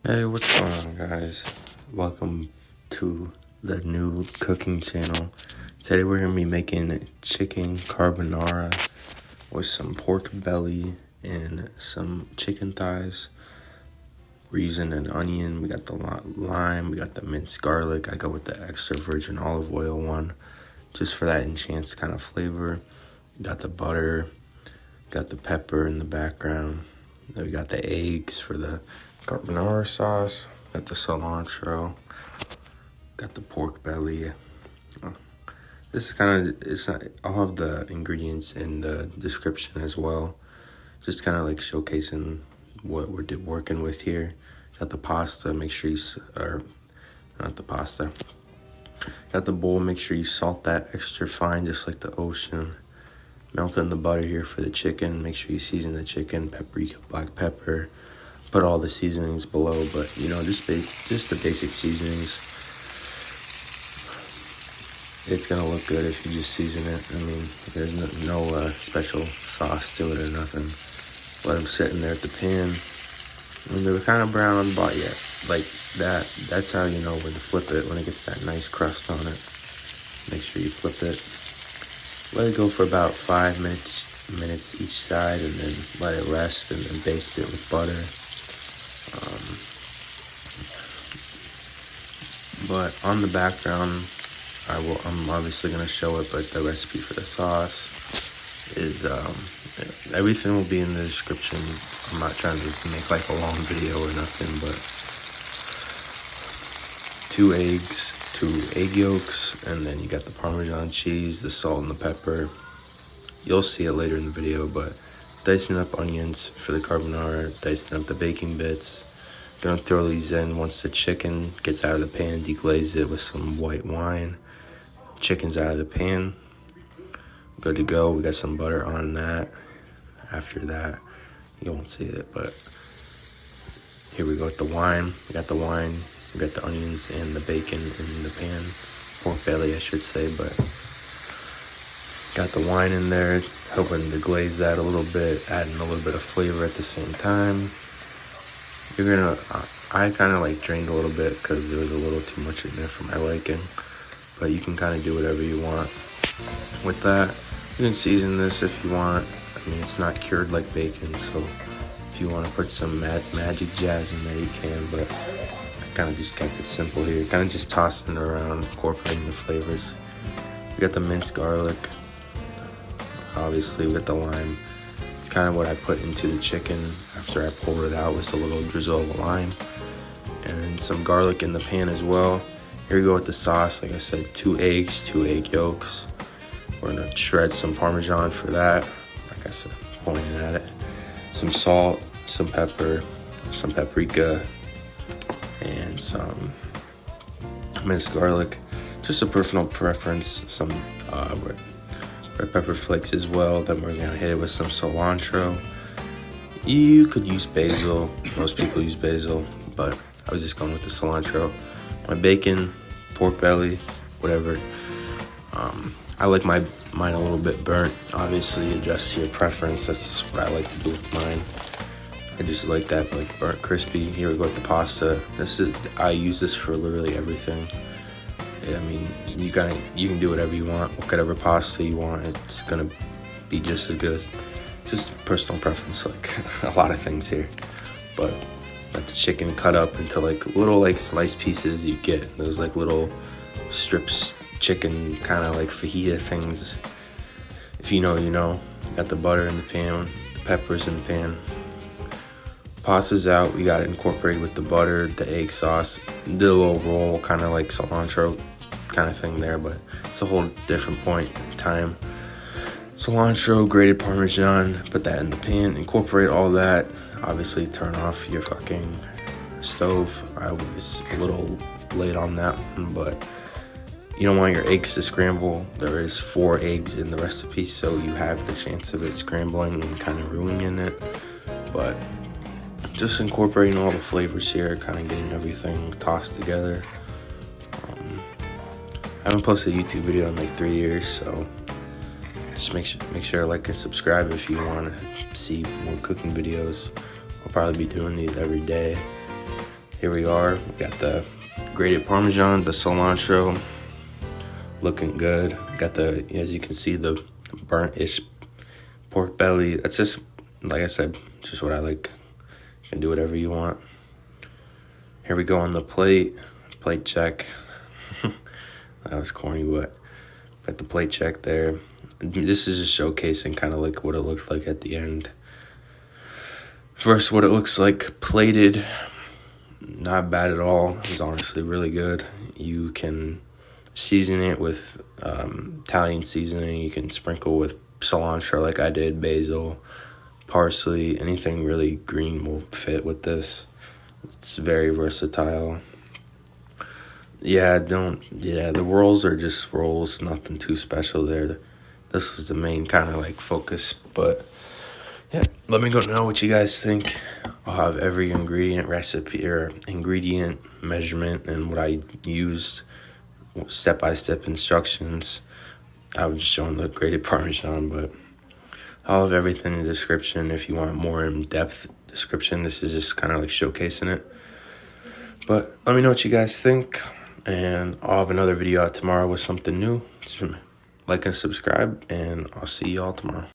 Hey, what's going on, guys? Welcome to the new cooking channel. Today we're going to be making chicken carbonara with some pork belly and some chicken thighs. We're using an onion, we got the lime, we got the minced garlic. I go with the extra virgin olive oil one just for that enhanced kind of flavor. We got the butter, got the pepper in the background. Then we got the eggs for the carbonara sauce. Got the cilantro. Got the pork belly. This is I'll have the ingredients in the description as well. Just kind of like showcasing what we're working with here. Got the pasta, make sure you, or not the pasta. Got the bowl, make sure you salt that extra fine, just like the ocean. Melting the butter here for the chicken. Make sure you season the chicken, paprika, black pepper. Put all the seasonings below, but just the basic seasonings. It's gonna look good if you just season it. I mean, there's no special sauce to it or nothing. Let them sit in there at the pan. And they're kind of brown on the bottom yet, like that. That's how you know when to flip it, when it gets that nice crust on it. Make sure you flip it. Let it go for about 5 minutes each side, and then let it rest, and then baste it with butter. But on the background, I'm obviously going to show it, but the recipe for the sauce is, everything will be in the description. I'm not trying to make like a long video or nothing, but 2 eggs, 2 egg yolks, and then you got the Parmesan cheese, the salt and the pepper. You'll see it later in the video, but dicing up onions for the carbonara, dicing up the bacon bits. Gonna throw these in once the chicken gets out of the pan, deglaze it with some white wine. Chicken's out of the pan. Good to go. We got some butter on that. After that, you won't see it, but here we go with the wine. We got the wine, we got the onions and the bacon in the pan. Pork belly, I should say, but got the wine in there, hoping to glaze that a little bit, adding a little bit of flavor at the same time. I kind of like drained a little bit because there was a little too much in there for my liking, but you can kind of do whatever you want with that. You can season this if you want. I mean, it's not cured like bacon, so if you want to put some magic jazz in there, you can, but I kind of just kept it simple here. Kind of just tossing it around, incorporating the flavors. We got the minced garlic. Obviously, we got the lime. It's kind of what I put into the chicken after I pulled it out, was a little drizzle of lime. And then some garlic in the pan as well. Here we go with the sauce. Like I said, 2 eggs, 2 egg yolks. We're gonna shred some Parmesan for that. Like I said, pointing at it. Some salt, some pepper, some paprika, and some minced garlic. Just a personal preference. Some red pepper flakes as well. Then we're gonna hit it with some cilantro. You could use basil. Most people use basil, but I was just going with the cilantro. My bacon, pork belly, whatever. I like mine a little bit burnt. Obviously, adjust to your preference. That's just what I like to do with mine. I just like that like burnt crispy. Here we go with the pasta. I use this for literally everything. I mean, you can do whatever you want, whatever pasta you want. It's gonna be just as good. Just personal preference, like a lot of things here. But let the chicken cut up into like little like sliced pieces. You get those like little strips chicken, kind of like fajita things. If you know, you know. Got the butter in the pan, the peppers in the pan. Pasta's out. We got it incorporated with the butter, the egg sauce. Did a little roll, kind of like cilantro kind of thing there, but it's a whole different point in time. Cilantro, grated Parmesan, put that in the pan, incorporate all that. Obviously turn off your fucking stove. I was a little late on that one, but you don't want your eggs to scramble. There is 4 eggs in the recipe, so you have the chance of it scrambling and kind of ruining it. But just incorporating all the flavors here, kind of getting everything tossed together. I haven't posted a YouTube video in like 3 years, so just make sure to like and subscribe if you want to see more cooking videos. I'll probably be doing these every day. Here we are. We got the grated Parmesan, the cilantro, looking good. Got the, as you can see, the burnt-ish pork belly. That's just, like I said, just what I like. You can do whatever you want. Here we go on the plate check. That was corny, but got the plate check there. This is just showcasing kind of like what it looks like at the end. First, what it looks like plated, not bad at all. It's honestly really good. You can season it with Italian seasoning. You can sprinkle with cilantro like I did, basil, parsley, anything really green will fit with this. It's very versatile. The rolls are just rolls, nothing too special there. This was the main kind of like focus, but yeah, let me know what you guys think. I'll have every ingredient recipe or ingredient measurement and what I used, step-by-step instructions. I was just showing the grated Parmesan, but I'll have everything in the description if you want more in-depth description. This is just kind of like showcasing it. But let me know what you guys think, and I'll have another video out tomorrow with something new. Just like and subscribe, and I'll see y'all tomorrow.